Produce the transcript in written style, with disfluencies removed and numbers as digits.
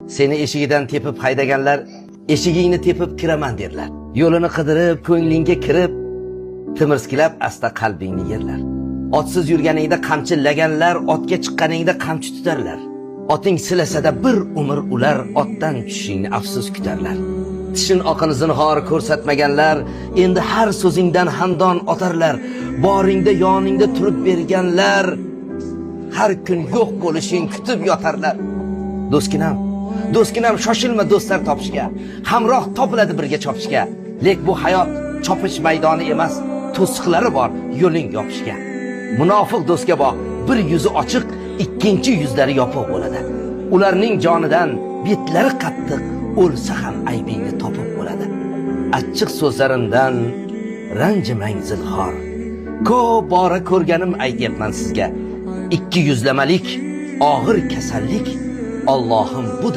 Seni eshigidan tepib haydaganlar eshigingni tepib kiraman derlar. Yo'lini qidirib, ko'nglingga kirib, timirskilab asta qalbingni yerlar. Otsiz yurganingda qamchillaganlar otga chiqqaningda qamchi tutarlar. Oting silasada bir umr ular otdan tushishingni afsus kutarlar. Tishin oqini zinhor ko'rsatmaganlar endi har so'zingdan handon otarlar. Boringda yoningda turib berganlar har kun yo'q bo'lishing kutib yotarlar. Do'stkinam shoshilma do'stlar topishga. Hamroh topiladi birga chopishga. Lek bu hayot chopish maydoni emas, to'siqlari bor yo'ling yopishga. Munofiq do'stga boq, bir yuzi ochiq, ikkinchi yuzlari yopiq bo'ladi. Ularning jonidan betlari qattiq, o'lsa ham aybingni topib bo'ladi. Achchiq so'zlarimdan ranjimang zinhor. Ko'p bora ko'rganim aytyapman sizga. Ikki yuzlamalik og'ir kasallik Allohim bu